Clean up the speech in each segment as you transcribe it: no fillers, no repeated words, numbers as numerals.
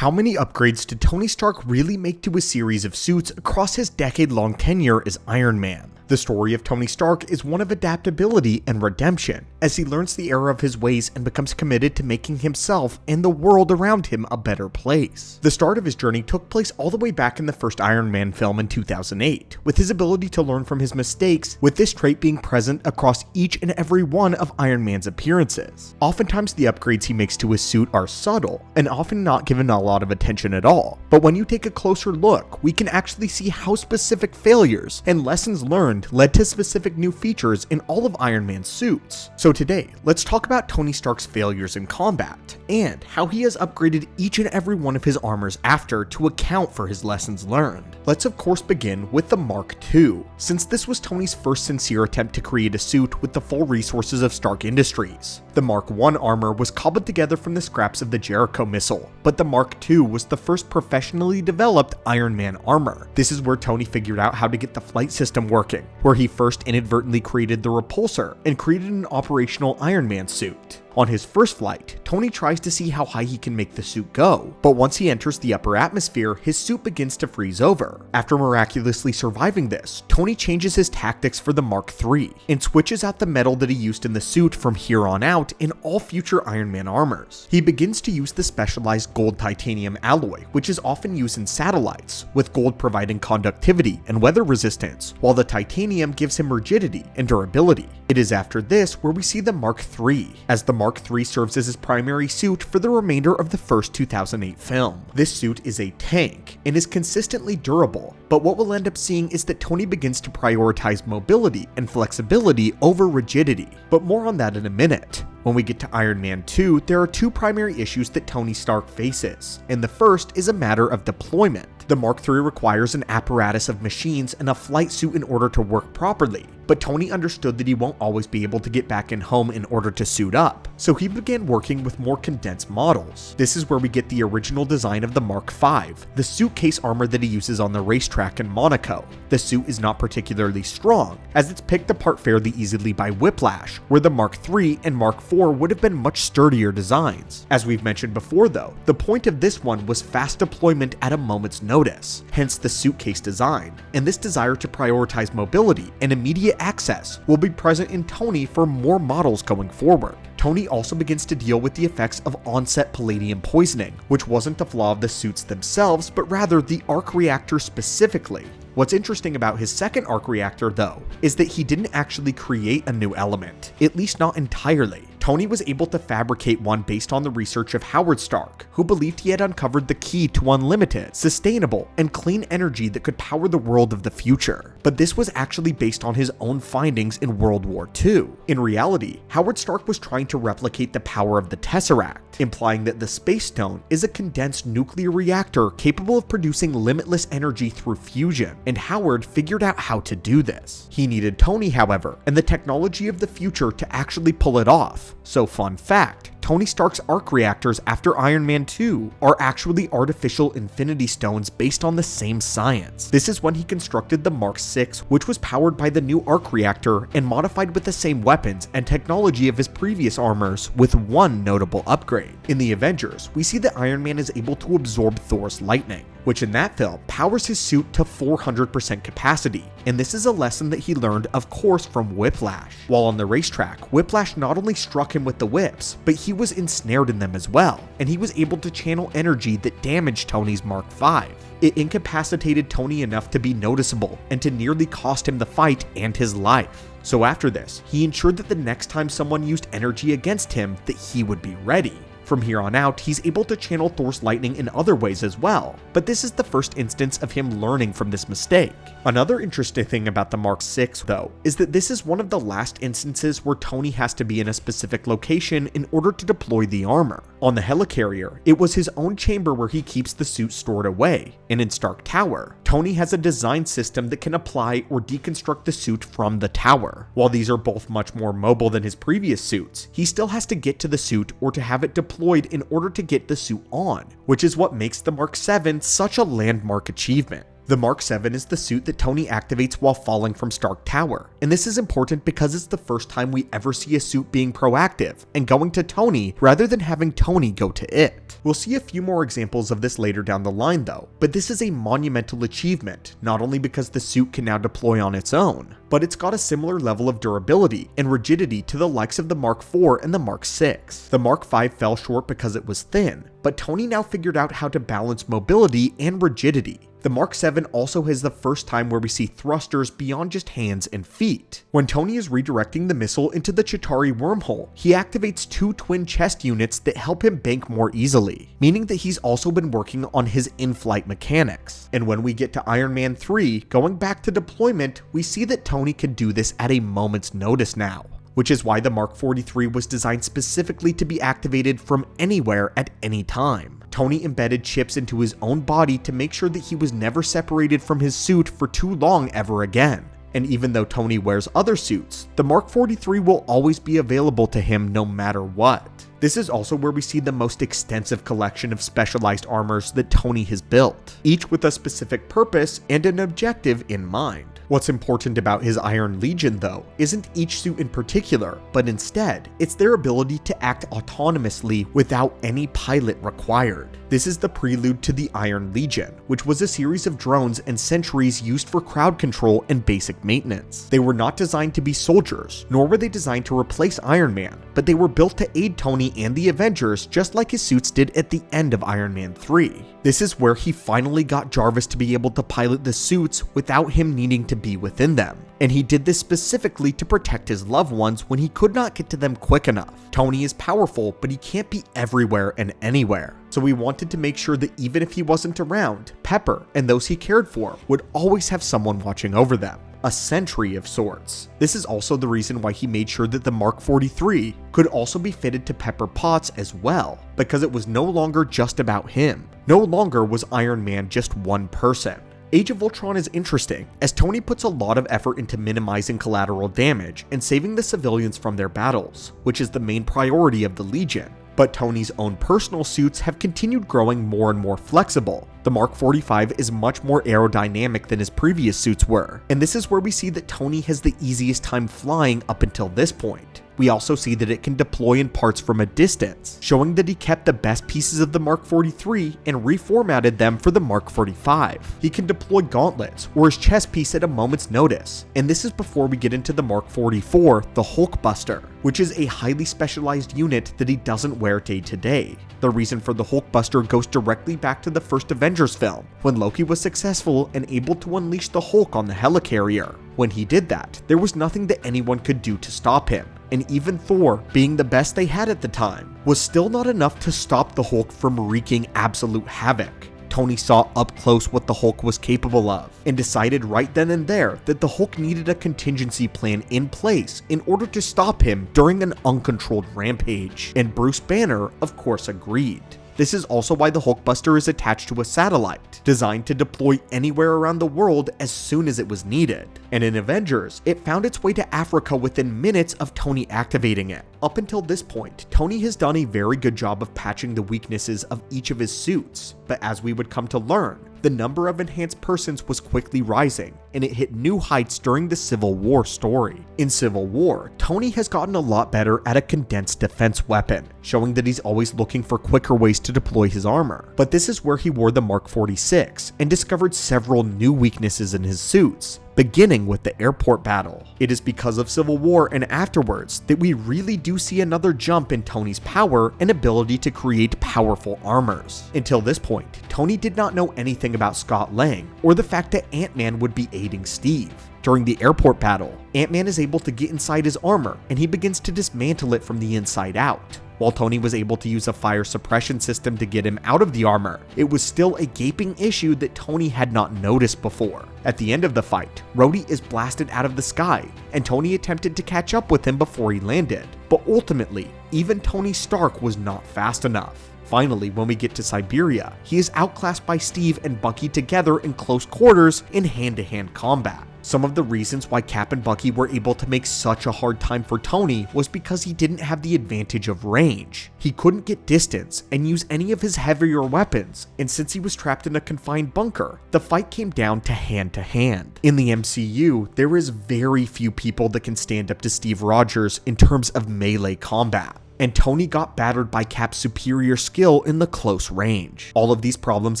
How many upgrades did Tony Stark really make to a series of suits across his decade-long tenure as Iron Man? The story of Tony Stark is one of adaptability and redemption, as he learns the error of his ways and becomes committed to making himself and the world around him a better place. The start of his journey took place all the way back in the first Iron Man film in 2008, with his ability to learn from his mistakes, with this trait being present across each and every one of Iron Man's appearances. Oftentimes the upgrades he makes to his suit are subtle, and often not given a lot of attention at all, but when you take a closer look, we can actually see how specific failures and lessons learned led to specific new features in all of Iron Man's suits. So today, let's talk about Tony Stark's failures in combat, and how he has upgraded each and every one of his armors after to account for his lessons learned. Let's of course begin with the Mark II, since this was Tony's first sincere attempt to create a suit with the full resources of Stark Industries. The Mark I armor was cobbled together from the scraps of the Jericho missile, but the Mark II was the first professionally developed Iron Man armor. This is where Tony figured out how to get the flight system working, where he first inadvertently created the repulsor and created an operational Iron Man suit. On his first flight, Tony tries to see how high he can make the suit go, but once he enters the upper atmosphere, his suit begins to freeze over. After miraculously surviving this, Tony changes his tactics for the Mark III, and switches out the metal that he used in the suit from here on out in all future Iron Man armors. He begins to use the specialized gold titanium alloy, which is often used in satellites, with gold providing conductivity and weather resistance, while the titanium gives him rigidity and durability. It is after this where we see the Mark III, as the Mark III serves as his primary suit for the remainder of the first 2008 film. This suit is a tank and is consistently durable, but what we'll end up seeing is that Tony begins to prioritize mobility and flexibility over rigidity, but more on that in a minute. When we get to Iron Man 2, there are two primary issues that Tony Stark faces, and the first is a matter of deployment. The Mark III requires an apparatus of machines and a flight suit in order to work properly, but Tony understood that he won't always be able to get back in home in order to suit up, so he began working with more condensed models. This is where we get the original design of the Mark V, the suitcase armor that he uses on the racetrack in Monaco. The suit is not particularly strong, as it's picked apart fairly easily by Whiplash, where the Mark III and Mark IV would have been much sturdier designs. As we've mentioned before though, the point of this one was fast deployment at a moment's notice, hence the suitcase design, and this desire to prioritize mobility and immediate access will be present in Tony for more models going forward. Tony also begins to deal with the effects of onset palladium poisoning, which wasn't a flaw of the suits themselves, but rather the arc reactor specifically. What's interesting about his second arc reactor though, is that he didn't actually create a new element, at least not entirely. Tony was able to fabricate one based on the research of Howard Stark, who believed he had uncovered the key to unlimited, sustainable, and clean energy that could power the world of the future. But this was actually based on his own findings in World War II. In reality, Howard Stark was trying to replicate the power of the Tesseract, implying that the Space Stone is a condensed nuclear reactor capable of producing limitless energy through fusion, and Howard figured out how to do this. He needed Tony, however, and the technology of the future to actually pull it off. So fun fact, Tony Stark's arc reactors after Iron Man 2 are actually artificial infinity stones based on the same science. This is when he constructed the Mark VI, which was powered by the new arc reactor and modified with the same weapons and technology of his previous armors, with one notable upgrade. In the Avengers, we see that Iron Man is able to absorb Thor's lightning, which in that film powers his suit to 400% capacity, and this is a lesson that he learned of course from Whiplash. While on the racetrack, Whiplash not only struck him with the whips, but he was ensnared in them as well, and he was able to channel energy that damaged Tony's Mark V. It incapacitated Tony enough to be noticeable and to nearly cost him the fight and his life. So after this, he ensured that the next time someone used energy against him, that he would be ready. From here on out, he's able to channel Thor's lightning in other ways as well, but this is the first instance of him learning from this mistake. Another interesting thing about the Mark VI, though, is that this is one of the last instances where Tony has to be in a specific location in order to deploy the armor. On the helicarrier, it was his own chamber where he keeps the suit stored away, and in Stark Tower, Tony has a design system that can apply or deconstruct the suit from the tower. While these are both much more mobile than his previous suits, he still has to get to the suit or to have it deployed in order to get the suit on, which is what makes the Mark VII such a landmark achievement. The Mark 7 is the suit that Tony activates while falling from Stark Tower, and this is important because it's the first time we ever see a suit being proactive and going to Tony rather than having Tony go to it. We'll see a few more examples of this later down the line though, but this is a monumental achievement, not only because the suit can now deploy on its own, but it's got a similar level of durability and rigidity to the likes of the Mark 4 and the Mark 6. The Mark 5 fell short because it was thin, but Tony now figured out how to balance mobility and rigidity. The Mark 7 also has the first time where we see thrusters beyond just hands and feet. When Tony is redirecting the missile into the Chitauri wormhole, he activates 2 twin chest units that help him bank more easily, meaning that he's also been working on his in-flight mechanics. And when we get to Iron Man 3, going back to deployment, we see that Tony can do this at a moment's notice now, which is why the Mark 43 was designed specifically to be activated from anywhere at any time. Tony embedded chips into his own body to make sure that he was never separated from his suit for too long ever again. And even though Tony wears other suits, the Mark 43 will always be available to him no matter what. This is also where we see the most extensive collection of specialized armors that Tony has built, each with a specific purpose and an objective in mind. What's important about his Iron Legion though, isn't each suit in particular, but instead, it's their ability to act autonomously without any pilot required. This is the prelude to the Iron Legion, which was a series of drones and sentries used for crowd control and basic maintenance. They were not designed to be soldiers, nor were they designed to replace Iron Man, but they were built to aid Tony and the Avengers just like his suits did at the end of Iron Man 3. This is where he finally got Jarvis to be able to pilot the suits without him needing to be within them. And he did this specifically to protect his loved ones when he could not get to them quick enough. Tony is powerful, but he can't be everywhere and anywhere. So we wanted to make sure that even if he wasn't around, Pepper and those he cared for would always have someone watching over them. A sentry of sorts. This is also the reason why he made sure that the Mark 43 could also be fitted to Pepper Potts as well, because it was no longer just about him. No longer was Iron Man just one person. Age of Ultron is interesting, as Tony puts a lot of effort into minimizing collateral damage and saving the civilians from their battles, which is the main priority of the Legion. But Tony's own personal suits have continued growing more and more flexible. The Mark 45 is much more aerodynamic than his previous suits were, and this is where we see that Tony has the easiest time flying up until this point. We also see that it can deploy in parts from a distance, showing that he kept the best pieces of the Mark 43 and reformatted them for the Mark 45. He can deploy gauntlets or his chest piece at a moment's notice, and this is before we get into the Mark 44, the Hulkbuster, which is a highly specialized unit that he doesn't wear day to day. The reason for the Hulkbuster goes directly back to the first Avengers film, when Loki was successful and able to unleash the Hulk on the helicarrier. When he did that, there was nothing that anyone could do to stop him, and even Thor, being the best they had at the time, was still not enough to stop the Hulk from wreaking absolute havoc. Tony saw up close what the Hulk was capable of, and decided right then and there that the Hulk needed a contingency plan in place in order to stop him during an uncontrolled rampage, and Bruce Banner, of course, agreed. This is also why the Hulkbuster is attached to a satellite, designed to deploy anywhere around the world as soon as it was needed. And in Avengers, it found its way to Africa within minutes of Tony activating it. Up until this point, Tony has done a very good job of patching the weaknesses of each of his suits, but as we would come to learn, the number of enhanced persons was quickly rising, and it hit new heights during the Civil War story. In Civil War, Tony has gotten a lot better at a condensed defense weapon, showing that he's always looking for quicker ways to deploy his armor. But this is where he wore the Mark 46 and discovered several new weaknesses in his suits, beginning with the airport battle. It is because of Civil War and afterwards that we really do see another jump in Tony's power and ability to create powerful armors. Until this point, Tony did not know anything about Scott Lang or the fact that Ant-Man would be aiding Steve. During the airport battle, Ant-Man is able to get inside his armor and he begins to dismantle it from the inside out. While Tony was able to use a fire suppression system to get him out of the armor, it was still a gaping issue that Tony had not noticed before. At the end of the fight, Rhodey is blasted out of the sky, and Tony attempted to catch up with him before he landed. But ultimately, even Tony Stark was not fast enough. Finally, when we get to Siberia, he is outclassed by Steve and Bucky together in close quarters in hand-to-hand combat. Some of the reasons why Cap and Bucky were able to make such a hard time for Tony was because he didn't have the advantage of range. He couldn't get distance and use any of his heavier weapons, and since he was trapped in a confined bunker, the fight came down to hand to hand. In the MCU, there is very few people that can stand up to Steve Rogers in terms of melee combat, and Tony got battered by Cap's superior skill in the close range. All of these problems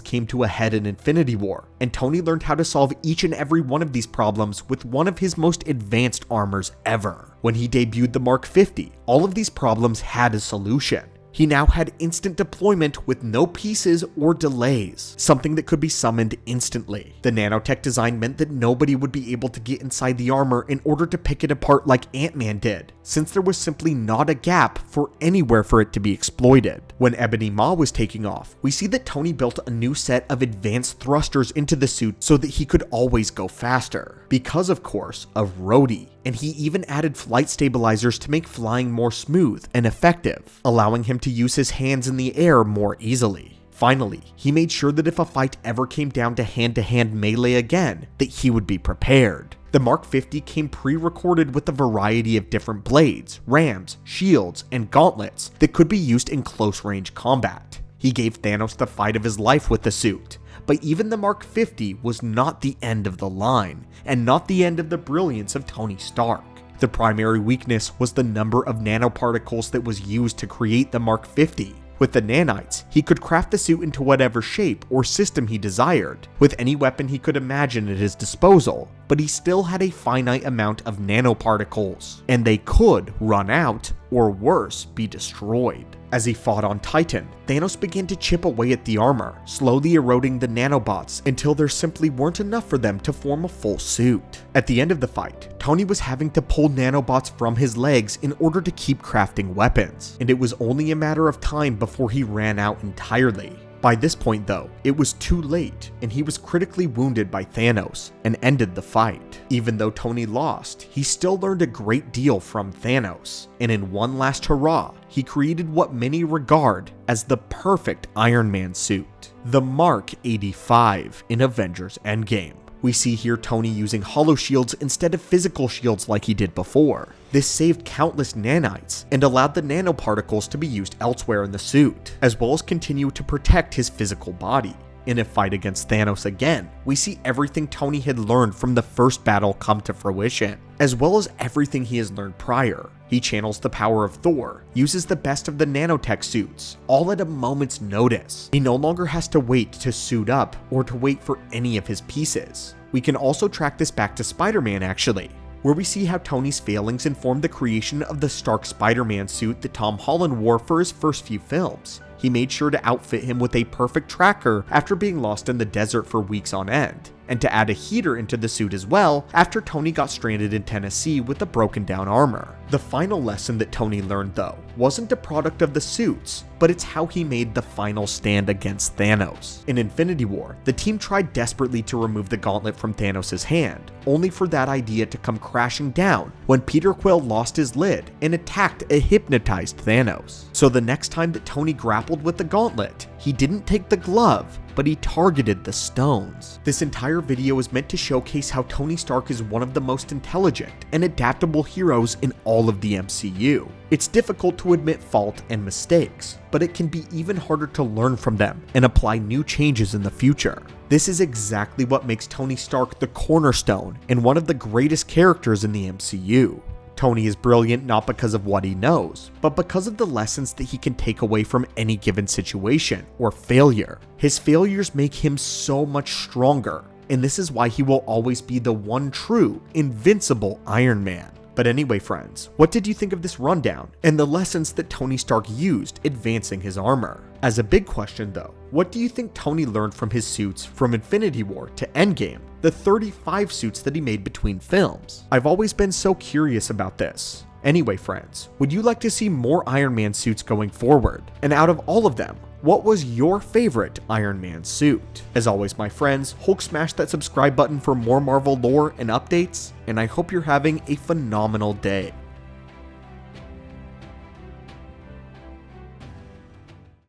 came to a head in Infinity War, and Tony learned how to solve each and every one of these problems with one of his most advanced armors ever. When he debuted the Mark 50, all of these problems had a solution. He now had instant deployment with no pieces or delays, something that could be summoned instantly. The Nanotech design meant that nobody would be able to get inside the armor in order to pick it apart like Ant-Man did, since there was simply not a gap for anywhere for it to be exploited. When Ebony Maw was taking off, we see that Tony built a new set of advanced thrusters into the suit so that he could always go faster, because of course of Rhodey. And he even added flight stabilizers to make flying more smooth and effective, allowing him to use his hands in the air more easily. Finally, he made sure that if a fight ever came down to hand-to-hand melee again, that he would be prepared. The Mark 50 came pre-recorded with a variety of different blades, rams, shields, and gauntlets that could be used in close-range combat. He gave Thanos the fight of his life with the suit, but even the Mark 50 was not the end of the line, and not the end of the brilliance of Tony Stark. The primary weakness was the number of nanoparticles that was used to create the Mark 50. With the nanites, he could craft the suit into whatever shape or system he desired, with any weapon he could imagine at his disposal, but he still had a finite amount of nanoparticles, and they could run out, or worse, be destroyed. As he fought on Titan, Thanos began to chip away at the armor, slowly eroding the nanobots until there simply weren't enough for them to form a full suit. At the end of the fight, Tony was having to pull nanobots from his legs in order to keep crafting weapons, and it was only a matter of time before he ran out entirely. By this point though, it was too late, and he was critically wounded by Thanos and ended the fight. Even though Tony lost, he still learned a great deal from Thanos, and in one last hurrah, he created what many regard as the perfect Iron Man suit, the Mark 85 in Avengers Endgame. We see here Tony using hollow shields instead of physical shields like he did before. This saved countless nanites and allowed the nanoparticles to be used elsewhere in the suit, as well as continue to protect his physical body. In a fight against Thanos again, we see everything Tony had learned from the first battle come to fruition, as well as everything he has learned prior. He channels the power of Thor, uses the best of the nanotech suits, all at a moment's notice. He no longer has to wait to suit up or to wait for any of his pieces. We can also track this back to Spider-Man actually, where we see how Tony's failings informed the creation of the Stark Spider-Man suit that Tom Holland wore for his first few films. He made sure to outfit him with a perfect tracker after being lost in the desert for weeks on end, and to add a heater into the suit as well after Tony got stranded in Tennessee with the broken down armor. The final lesson that Tony learned though wasn't a product of the suits, but it's how he made the final stand against Thanos. In Infinity War, the team tried desperately to remove the gauntlet from Thanos' hand, only for that idea to come crashing down when Peter Quill lost his lid and attacked a hypnotized Thanos. So the next time that Tony grappled with the gauntlet, he didn't take the glove, but he targeted the stones. This entire video is meant to showcase how Tony Stark is one of the most intelligent and adaptable heroes in all of the MCU. It's difficult to admit fault and mistakes, but it can be even harder to learn from them and apply new changes in the future. This is exactly what makes Tony Stark the cornerstone and one of the greatest characters in the MCU. Tony is brilliant not because of what he knows, but because of the lessons that he can take away from any given situation or failure. His failures make him so much stronger, and this is why he will always be the one true, invincible Iron Man. But anyway friends, what did you think of this rundown and the lessons that Tony Stark used advancing his armor? As a big question though, what do you think Tony learned from his suits from Infinity War to Endgame, the 35 suits that he made between films? I've always been so curious about this. Anyway friends, would you like to see more Iron Man suits going forward? And out of all of them, what was your favorite Iron Man suit? As always my friends, Hulk smash that subscribe button for more Marvel lore and updates, and I hope you're having a phenomenal day.